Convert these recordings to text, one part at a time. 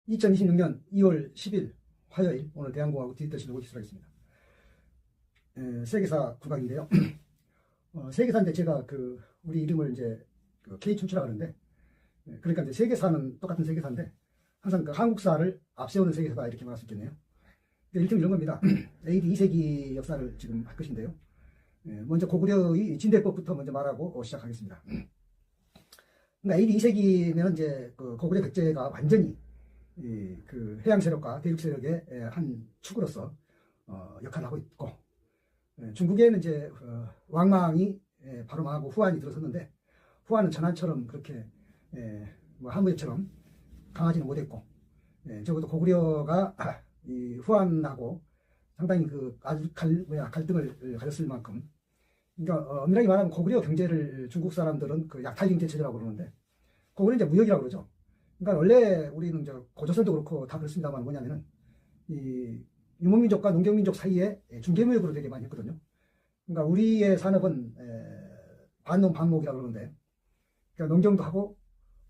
2026년 2월 10일 화요일, 오늘 대한공화국 디지털 신호 시작하겠습니다. 세계사 국악인데요. 세계사인데 제가 우리 이름을 이제 K 춘추라 그러는데, 그러니까 이제 세계사는 똑같은 세계사인데 항상 한국사를 앞세우는 세계사다 이렇게 말할 수 있겠네요. 일종의 이런 겁니다. AD 2세기 역사를 지금 할 것인데요. 먼저 고구려의 진대법부터 먼저 말하고 시작하겠습니다. 그러니까 AD 2세기면 이제 고구려 백제가 완전히 해양 세력과 대륙 세력의 한 축으로서 역할을 하고 있고, 중국에는 이제 왕망이 바로 망하고 후한이 들어섰는데, 후한은 전한처럼 그렇게 뭐 한무제처럼 강하지는 못했고, 적어도 고구려가 이 후한하고 상당히 갈등을 가졌을 만큼, 그러니까 엄밀하게 말하면 고구려 경제를 중국 사람들은 약탈 경제 체제라고 그러는데, 고구려 이제 무역이라고 그러죠. 그러니까 원래 우리는 고조선도 그렇고 다 그렇습니다만, 뭐냐면은 이 유목민족과 농경민족 사이에 중개무역으로 되게 많이 했거든요. 그러니까 우리의 산업은 반농 반목이라고 그러는데, 그러니까 농경도 하고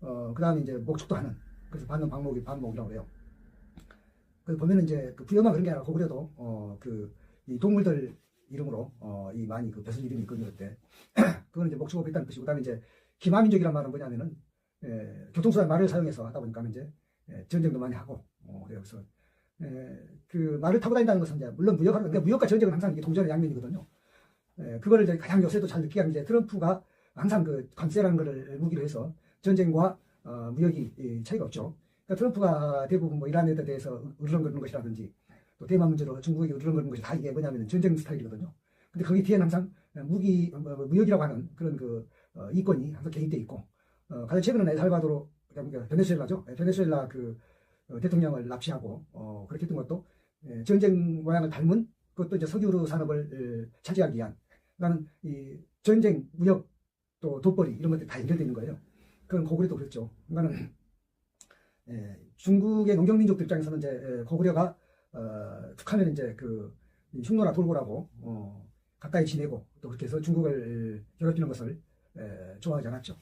그 다음에 이제 목축도 하는, 그래서 반농 반목이라고 그래요. 그래서 보면은 이제 부여만 그런 게 아니라 고구려도 이 동물들 이름으로 이 많이 벼슬 이름이 있거든요. 그때 그거는 이제 목축업을 했다는 뜻이고, 그다음에 이제 기마민족이란 말은 뭐냐면은 교통수단 말을 사용해서 하다 보니까 이제 전쟁도 많이 하고 그래서 그 말을 타고 다닌다는 것은 이제 물론 그러니까 무역과 전쟁은 항상 이게 동전의 양면이거든요. 그거를 이제 가장 요새도 잘 느끼게 하는 이제 트럼프가 항상 관세라는 거를 무기로 해서 전쟁과 무역이 차이가 없죠. 그러니까 트럼프가 대부분 뭐 이란에 대해서 으르렁거리는 것이라든지, 또 대만 문제로 중국이 으르렁거리는 것이 다 이게 뭐냐면 전쟁 스타일이거든요. 근데 거기 뒤에는 항상 무역이라고 하는 그런 이권이 항상 개입돼 있고, 가장 최근은 엘살바도르, 그러니까 베네수엘라죠. 베네수엘라 대통령을 납치하고 그렇게 했던 것도 전쟁 모양을 닮은, 그것도 이제 석유 산업을 차지하기 위한, 나는 이 전쟁, 무역, 또 돈벌이 이런 것들이 다 연결되어 있는 거예요. 그건 고구려도 그랬죠. 그러니까는 중국의 농경민족들 입장에서는 이제 고구려가 북한을 이제 흉노나 돌고라고 가까이 지내고, 또 그렇게 해서 중국을 괴롭히는 것을 좋아하지 않았죠.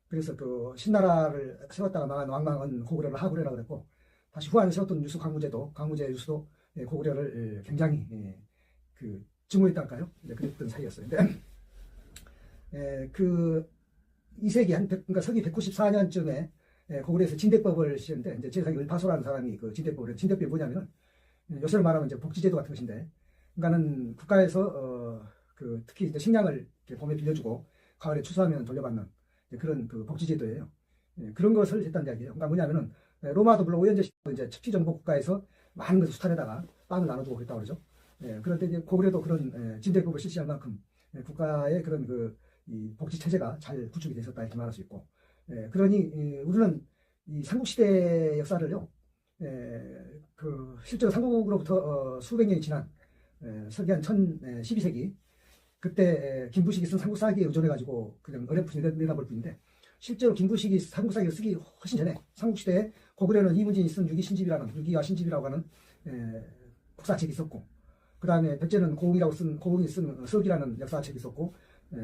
그래서 신나라를 세웠다가 망한 왕망은 고구려를 하구려라고 그랬고, 다시 후한을 세웠던 광무제 유수도 고구려를 굉장히 증오했달까요? 그랬던 사이였어요. 근데 2세기 그러니까 서기 194년쯤에 고구려에서 진대법을 시켰는데, 이제 제사기 을파소라는 사람이 진대법이 뭐냐면은 요새로 말하면 이제 복지제도 같은 것인데, 그러니까는 국가에서 특히 이제 식량을 봄에 빌려주고 가을에 추수하면 돌려받는 그런 복지제도예요. 그런 것을 했다는 이야기예요. 그러니까 뭐냐면은 로마도 물론 오현제 시대도 이제 첩지정복 국가에서 많은 것을 수탈에다가 빵을 나눠주고 그랬다고 그러죠. 그럴 때 이제 고구려도 그런 진대법을 실시할 만큼 국가의 그런 이 복지 체제가 잘 구축이 되었다 이렇게 말할 수 있고, 그러니 우리는 이 삼국시대 역사를요, 실제로 삼국으로부터 수백 년이 지난 서기 한 12세기 그때 김부식이 쓴 삼국사기에 의존해가지고 그냥 어렴풋이 내다볼 뿐인데, 실제로 김부식이 삼국사기를 쓰기 훨씬 전에 삼국시대에 고구려는 이문진이 쓴 유기와 신집이라고 하는 국사책이 있었고, 그 다음에 백제는 고흥이 쓴 서기라는 역사책이 있었고,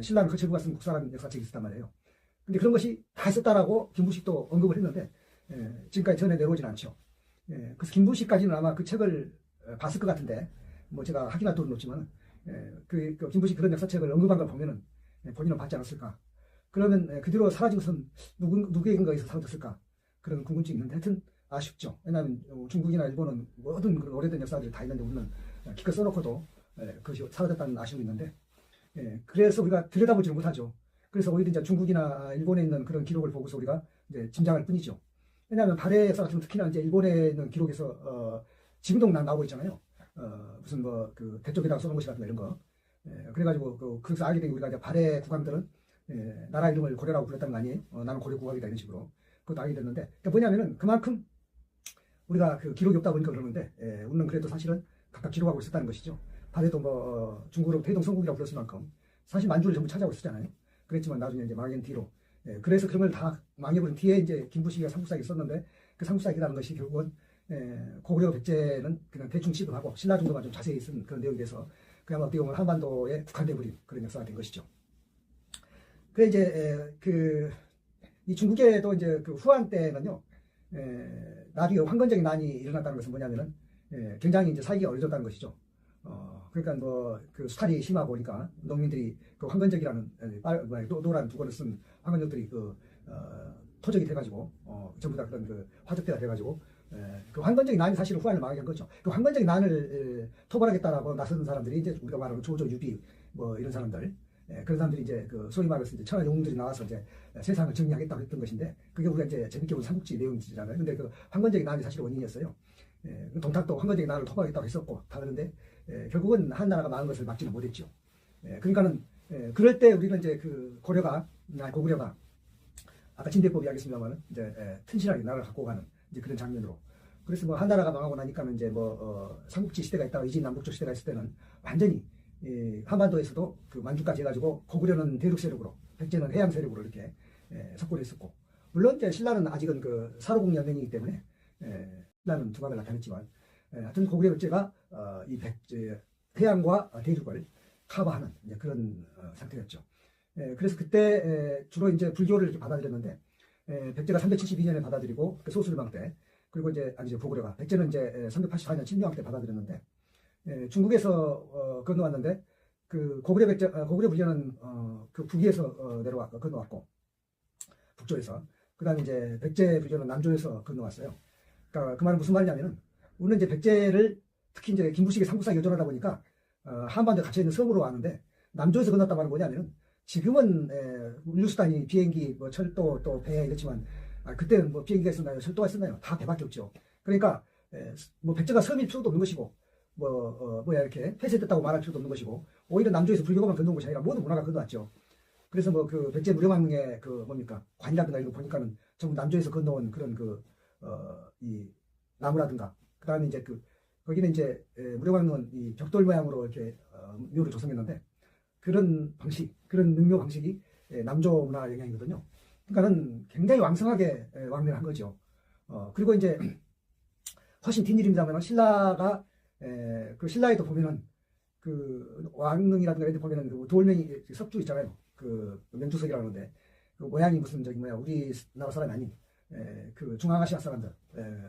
신라는 거체부가 쓴 국사라는 역사책이 있었단 말이에요. 근데 그런 것이 다 있었다라고 김부식도 언급을 했는데 지금까지 전해 내려오진 않죠. 그래서 김부식까지는 아마 그 책을 봤을 것 같은데, 뭐 제가 확인할 돈은 없지만 김부식 그런 역사책을 언급한 걸 보면은 본인은 받지 않았을까. 그러면 그 뒤로 사라진 것은 누구의 근거에서 사라졌을까, 그런 궁금증이 있는데, 하여튼 아쉽죠. 왜냐하면 중국이나 일본은 모든 그런 오래된 역사들이 다 있는데 우리는 기껏 써놓고도 그것이 사라졌다는 아쉬움이 있는데, 그래서 우리가 들여다보지를 못하죠. 그래서 오히려 이제 중국이나 일본에 있는 그런 기록을 보고서 우리가 이제 짐작할 뿐이죠. 왜냐하면 발해 역사 같은 특히나 이제 일본에 있는 기록에서 지금도 나오고 있잖아요. 무슨 대쪽에다가 써놓은 것이라든가 이런 거. 그래가지고 그래서 알게 된 우리가 이제 발해 국왕들은 나라 이름을 고려라고 불렀다는 거 아니에요? 나는 고려 국왕이다 이런 식으로 그것도 알게 됐는데, 그러니까 뭐냐면은 그만큼 우리가 기록이 없다 보니까 그러는데, 우리는 그래도 사실은 각각 기록하고 있었다는 것이죠. 발해도 중국으로 대동성국이라고 불렀을 만큼 사실 만주를 전부 차지하고 있었잖아요. 그랬지만 나중에 이제 망한 뒤로, 그래서 그런 걸 다 망해버린 뒤에 이제 김부식이가 삼국사기 썼는데, 그 삼국사기라는 것이 결국은 고구려 백제는 그냥 대충 취급하고 신라 정도만 좀 자세히 쓴 그런 내용이 돼서 그야말로 어떻게 보면 한반도에 국한돼버린 그런 역사가 된 것이죠. 그래 이제 이 중국에도 이제 후한 때는요, 나중에 황건적인 난이 일어났다는 것은 뭐냐면은 굉장히 이제 살기가 어려졌다는 것이죠. 그러니까 뭐 그 수탈이 심하고 그러니까 농민들이 그 황건적이라는 노란 두건을 쓴 황건적들이 토적이 돼가지고 전부 다 그런 그 화적대가 돼가지고 그 황건적인 난이 사실은 후한을 망하게 한 거죠. 그 황건적인 난을 토벌하겠다라고 나서는 사람들이 이제 우리가 말하는 조조, 유비 뭐 이런 사람들, 그런 사람들이 이제 그 소위 말해서 이제 천하 영웅들이 나와서 이제 세상을 정리하겠다고 했던 것인데, 그게 우리가 이제 재밌게 본 삼국지 내용이잖아요. 근데 그 황건적인 난이 사실 원인이었어요. 동탁도 황건적인 난을 토벌하겠다고 했었고 다 그런데 결국은 한나라가 망한 것을 막지는 못했죠. 그러니까는 그럴 때 우리는 이제 그 고구려가 아까 진대법 이야기했습니다만 이제 튼실하게 나라를 갖고 가는 이제 그런 장면으로. 그래서 뭐 한나라가 망하고 나니까는 이제 삼국지 시대가 있다가 이진남북조 시대가 있을 때는 완전히 한반도에서도 그 만주까지 해가지고 고구려는 대륙 세력으로, 백제는 해양 세력으로 이렇게 석권을 했었고, 물론 이제 신라는 아직은 그 사로공 연맹이기 때문에 신라는 두각을 나타냈지만 하여튼 고구려 백제가 이 해양과 대륙을 커버하는 이제 그런 상태였죠. 그래서 그때 주로 이제 불교를 이렇게 받아들였는데 백제가 372년에 받아들이고 그 소수르방 때, 그리고 이제 아니죠, 고구려가, 백제는 이제 384년 친명왕 때 받아들였는데 중국에서 건너왔는데 그 고구려 불교는 그 북위에서 건너왔고 북조에서, 그다음에 이제 백제 불교는 남조에서 건너왔어요. 그러니까 그 말은 무슨 말이냐면은 우리는 이제 백제를 특히 이제 김부식이 삼국사에 의존하다 보니까 한반도에 갇혀 있는 섬으로 왔는데, 남조에서 건넜단 말은 뭐냐면은 지금은 운輸수단이 비행기, 뭐 철도, 또 배 이렇지만 그때는 뭐 비행기가 있었나요, 철도가 있었나요? 다 배밖에 없죠. 그러니까 뭐 백제가 섬일 필요도 없는 것이고 이렇게 폐쇄됐다고 말할 필요도 없는 것이고, 오히려 남조에서 불교가만 건너온 것이 아니라 모든 문화가 건너왔죠. 그래서 뭐 그 백제 무령왕릉의 그 뭡니까 관이라든가 이런 거 보니까는 전부 남조에서 건너온 그런 이 나무라든가, 그 다음에 이제 거기는 이제 무령왕릉은 이 벽돌 모양으로 이렇게 묘를 조성했는데, 그런 방식, 그런 능묘 방식이 남조 문화 영향이거든요. 그러니까는 굉장히 왕성하게 왕래를 한 거죠. 그리고 이제 훨씬 뒷일입니다만 신라가 그 신라에도 보면은 그 왕릉이라든가 이런 데 보면은 그 돌멩이 석주 있잖아요. 그 명주석이라고 하는데 그 모양이 무슨 우리나라 사람이 아닌 그 중앙아시아 사람들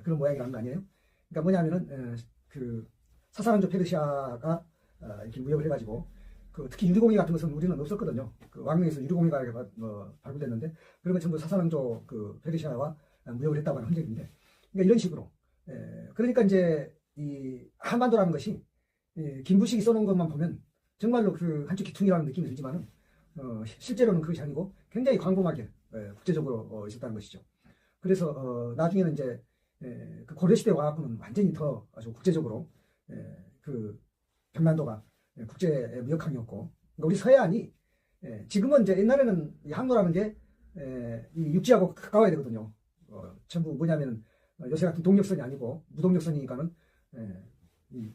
그런 모양이라는 거 아니에요? 그러니까 뭐냐면은 그 사사랑조 페르시아가 이렇게 무역을 해가지고 특히 유리공예 같은 것은 우리는 없었거든요. 그 왕릉에서 유리공예가 발굴됐는데 그런 건 전부 사사랑조 그 페르시아와 무역을 했다고 하는 흔적인데, 그러니까 이런 식으로 그러니까 이제 이 한반도라는 것이 김부식이 써놓은 것만 보면 정말로 그 한쪽 기퉁이라는 느낌이 들지만은 실제로는 그것이 아니고 굉장히 광범하게 국제적으로 있었다는 것이죠. 그래서 나중에는 이제 그 고려시대에 와갖고는 완전히 더 아주 국제적으로 그 평란도가 국제 무역항이었고, 그러니까 우리 서해안이 지금은 이제 옛날에는 이 항로라는 게 이 육지하고 가까워야 되거든요. 전부 뭐냐면 요새 같은 동력선이 아니고 무동력선이니까는 이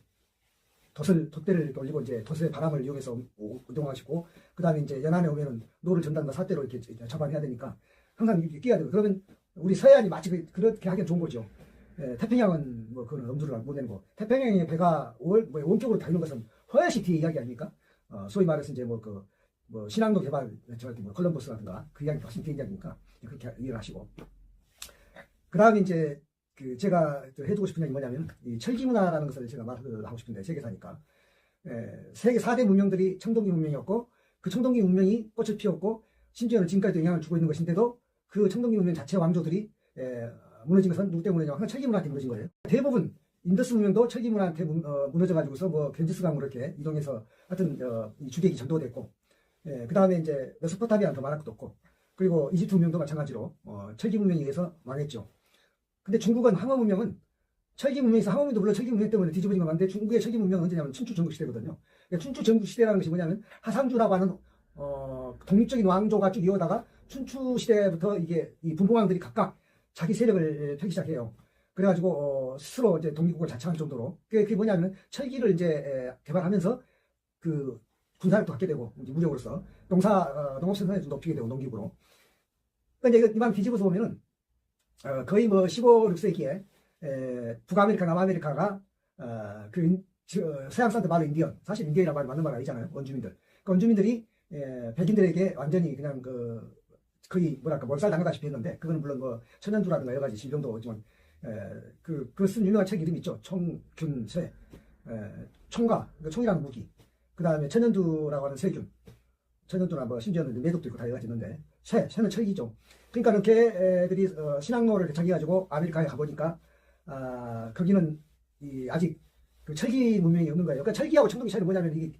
돛대를 올리고 이제 돛의 바람을 이용해서 운동하시고, 그 다음에 이제 연안에 오면은 노를 전단과 삿대로 이렇게 잡아내야 되니까 항상 끼야 되고, 그러면 우리 서해안이 마치 그렇게 하기엔 좋은 거죠. 태평양은 뭐 그건 엄두를 못 내는 거. 태평양의 배가 원격으로 달리는 것은 훨씬 뒤에 이야기 아닙니까? 소위 말해서 이제 신항도 개발, 콜럼버스라든가 그 이야기 훨씬 뒤에 이야기니까 그렇게 이해를 하시고. 그 다음에 이제 제가 해주고 싶은 이야기 뭐냐면 이 철기 문화라는 것을 제가 말을 하고 싶은데, 세계사니까 세계 4대 문명들이 청동기 문명이었고, 그 청동기 문명이 꽃을 피웠고 심지어는 지금까지도 영향을 주고 있는 것인데도 그 청동기 문명 자체 왕조들이 무너진 것은 누구 때문이냐? 항상 철기 문화한테 무너진 거예요. 대부분 인더스 문명도 철기 문화한테 무너져가지고서 겐지스강으로 이렇게 이동해서 하여튼 이 주객이 전도됐고, 그 다음에 이제 메소포타미아는 더 말할 것도 없고, 그리고 이집트 문명도 마찬가지로 철기 문명에 의해서 망했죠. 근데 중국은 항어 문명은 철기 문명에서, 항어 문명도 물론 철기 문명 때문에 뒤집어진 건 맞는데 중국의 철기 문명은 언제냐면 춘추 전국 시대거든요. 그러니까 춘추 전국 시대라는 것이 뭐냐면 하상주라고 하는 독립적인 왕조가 쭉 이어다가 춘추 시대부터 이게 이 분봉왕들이 각각 자기 세력을 펴기 시작해요. 그래가지고 스스로 이제 독립국을 자청할 정도로, 그게 뭐냐면 철기를 이제 개발하면서 그 군사력도 갖게 되고 이제 무력으로서 농업 생산을 좀 높이게 되고 농기구로. 그러니까 이제 이만 뒤집어서 보면은 거의 15, 16세기에 북아메리카, 남아메리카가 서양 사람들 말로 인디언, 사실 인디언이라고 말이 맞는 말 아니잖아요. 원주민들. 그 원주민들이 백인들에게 완전히 그냥 거의 뭐랄까 몰살당하다시피 했는데, 그거는 물론 뭐 천연두라든가 여러 가지 질병도 있지만, 그 쓴 유명한 책 이름이 있죠. 총균쇠. 총과, 그 총이라는 무기. 그 다음에 천연두라고 하는 세균. 천연두나 뭐 심지어는 매독도 있고 다 여러 가지 있는데, 쇠는 철기죠. 그러니까 걔들이 신항로를 정해가지고 아메리카에 가보니까, 거기는 아직 그 철기 문명이 없는 거예요. 그러니까 철기하고 청동기 차이는 뭐냐면 이게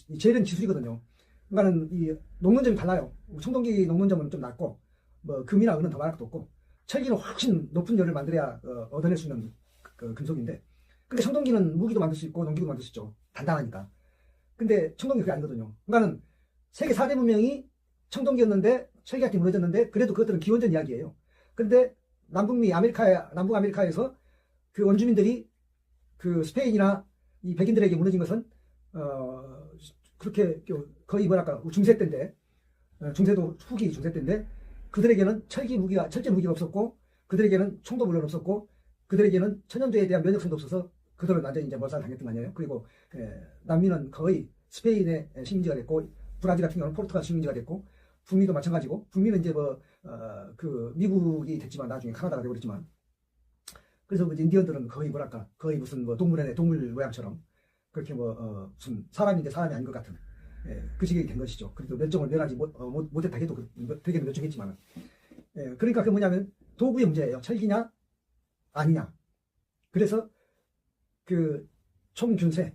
이 재래는 기술이거든요. 그러니까는 이 녹는점이 달라요. 청동기 녹는점은 좀 낮고, 뭐 금이나 은은 더 많을 것도 없고, 철기는 훨씬 높은 열을 만들어야 얻어낼 수 있는 그 금속인데, 근데 청동기는 무기도 만들 수 있고 농기도 만들 수 있죠. 단단하니까. 근데 청동기 그게 아니거든요. 그러니까는 세계 4대 문명이 청동기였는데 철기가 무너졌는데, 그래도 그것들은 기원전 이야기예요. 근데 남북 아메리카에서 그 원주민들이 그 스페인이나 이 백인들에게 무너진 것은 그렇게 거의 뭐랄까 중세 때인데, 중세도 후기 중세 때인데, 그들에게는 철제 무기가 없었고, 그들에게는 총도 물론 없었고, 그들에게는 천연두에 대한 면역성도 없어서 그들은 완전히 이제 몰살당했던 거 아니에요. 그리고 남미는 거의 스페인의 식민지가 됐고, 브라질 같은 경우는 포르투갈 식민지가 됐고, 북미도 마찬가지고, 북미는 이제 그 미국이 됐지만 나중에 카나다가 되버렸지만, 그래서 그 인디언들은 거의 뭐랄까 거의 무슨 뭐 동물의 동물 모양처럼 그렇게 무슨 사람인데 사람이 아닌 것 같은 그 지경이 된 것이죠. 그래도 멸종을 면하지 못했다 해도 되게 멸종했지만, 그러니까 그 뭐냐면 도구의 문제예요. 철기냐 아니냐. 그래서 그 총균쇠,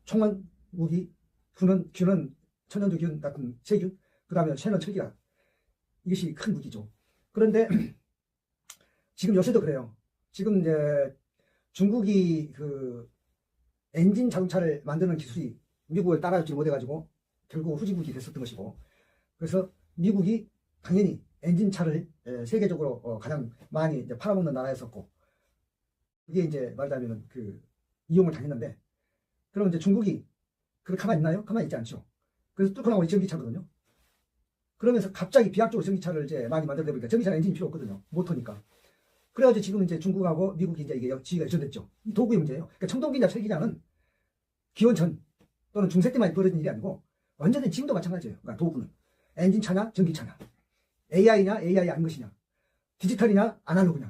총은 무기, 균은 천연두균 같은 세균, 그 다음에 쇠는 철기라. 이것이 큰 무기죠. 그런데 지금 요새도 그래요. 지금 이제 중국이 그 엔진 자동차를 만드는 기술이 미국을 따라잡지 못해가지고 결국 후진국이 됐었던 것이고, 그래서 미국이 당연히 엔진차를 세계적으로 가장 많이 이제 팔아먹는 나라였었고, 그게 이제 말하자면은 그 이용을 당했는데, 그럼 이제 중국이 그렇게 가만히 있나요? 가만히 있지 않죠. 그래서 뚫고 나오는 전기차거든요. 그러면서 갑자기 비약적으로 전기차를 이제 많이 만들다 보니까 전기차는 엔진이 필요 없거든요. 모터니까. 그래가지고 지금 이제 중국하고 미국이 이제 이게 지위가 유전됐죠. 이 도구의 문제예요. 그러니까 청동기냐 철기냐는 기원 전 또는 중세 때만 벌어진 일이 아니고 완전히 지금도 마찬가지예요. 그러니까 도구는 엔진차냐 전기차냐, AI냐 AI 아닌 것이냐, 디지털이냐 아날로그냐.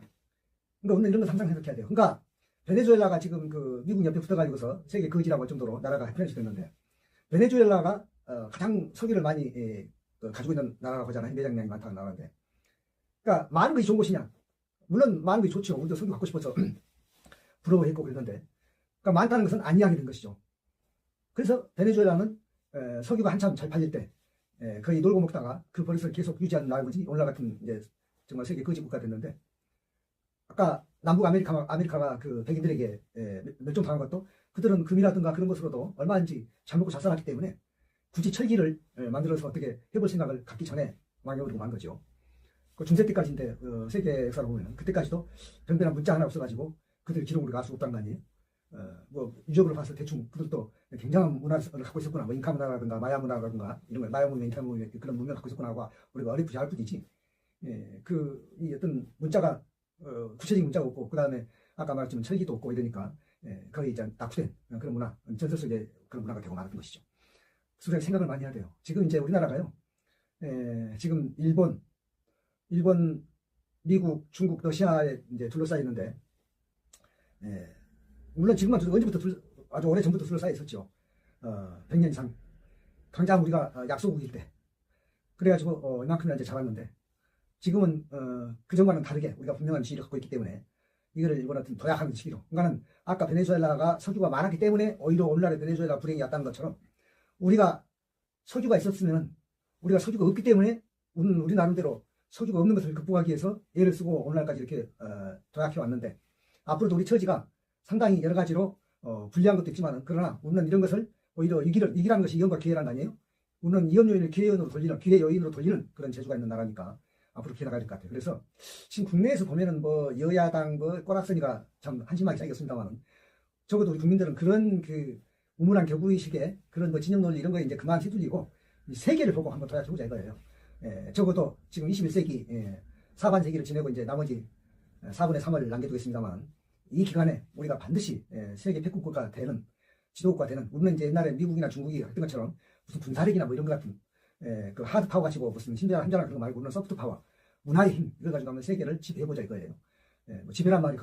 그러니까 오늘 이런 거 항상 생각해야 돼요. 그러니까 베네수엘라가 지금 그 미국 옆에 붙어가지고서 세계 거지라고 할 정도로 나라가 편해졌는데, 베네수엘라가 가장 석유를 많이 가지고 있는 나라라고 하잖아요. 매장량이 많다는 나라인데, 그러니까 많은 것이 좋은 것이냐. 물론 많은 것이 좋죠. 우리도 석유 갖고 싶어서 부러워했고 그랬는데, 그러니까 많다는 것은 아니하게 된 것이죠. 그래서 베네수엘라는 석유가 한참 잘 팔릴 때 거의 놀고 먹다가 그 버릇을 계속 유지하는 나라지, 오늘날 같은 이제 정말 세계 거지 국가 됐는데, 아까 남북 아메리카가 그 백인들에게 멸종당한 것도 그들은 금이라든가 그런 것으로도 얼마든지 잘 먹고 잘 살았기 때문에 굳이 철기를 만들어서 어떻게 해볼 생각을 갖기 전에 망해버리고 만 거죠. 그 중세 때까지인데 세계 역사를 보면 그때까지도 변변한 문자 하나 없어가지고 그들 기록으로 알 수 없다는 거 아니에요. 뭐 유적으로 봐서 대충 그들도 굉장한 문화를 갖고 있었구나. 뭐 잉카 문화라든가 마야 문화라든가 이런 걸, 마야 문명, 잉카 문명, 그런 문명을 갖고 있었구나 하고 우리가 어렴풋이 알 뿐이지. 이 어떤 문자가 구체적인 문자가 없고, 그 다음에 아까 말했지만 철기도 없고 이러니까 거의 이제 낙후된 그런 문화, 전설 속의 그런 문화가 되고 말았던 것이죠. 그래서 생각을 많이 해야 돼요. 지금 이제 우리나라가요, 지금 일본, 미국, 중국, 러시아에 이제 둘러싸여 있는데, 물론 지금만 언제부터 아주 오래 전부터 둘러싸여 있었죠. 100년 이상. 당장 우리가 약소국일 때. 그래가지고 이만큼이나 이제 잡았는데, 지금은 그 전과는 다르게 우리가 분명한 지위를 갖고 있기 때문에 이거를 일본한테 도약하는 시기로. 그러니까는 아까 베네수엘라가 석유가 많았기 때문에 오히려 오늘날의 베네수엘라 불행이 왔다는 것처럼, 우리가 석유가 있었으면, 우리가 석유가 없기 때문에 우리 나름대로 석유가 없는 것을 극복하기 위해서 애를 쓰고 오늘날까지 이렇게 도약해 왔는데, 앞으로도 우리 처지가 상당히 여러 가지로 불리한 것도 있지만, 그러나 우리는 이런 것을 오히려 이기라는 것이 이연과 기회란 거 아니에요? 우리는 이연 요인을 기회 요인으로 돌리는 그런 재주가 있는 나라니까 앞으로 기회 나가야 될 것 같아요. 그래서 지금 국내에서 보면은 뭐 여야당 꼬락서니가 참 한심하게 생겼습니다만은, 적어도 우리 국민들은 그런 그 우물한 격의식에 그런 뭐 진영 논리 이런 거에 이제 그만 휘둘리고 세계를 보고 한번 도약해보자 이거예요. 적어도 지금 21세기 사반세기를 지내고 이제 나머지 4분의 3을 남겨두겠습니다만, 이 기간에 우리가 반드시 세계 패권국가가 되는, 지도국가가 되는, 우리는 이제 옛날에 미국이나 중국이 했던 것처럼 무슨 군사력이나 뭐 이런 것 같은 그 하드 파워 가지고 무슨 힘이나 힘자나 그런 거 말고 우리는 소프트 파워, 문화의 힘 이걸 가지고 한번 세계를 지배해보자 이거예요. 뭐 지배란 말이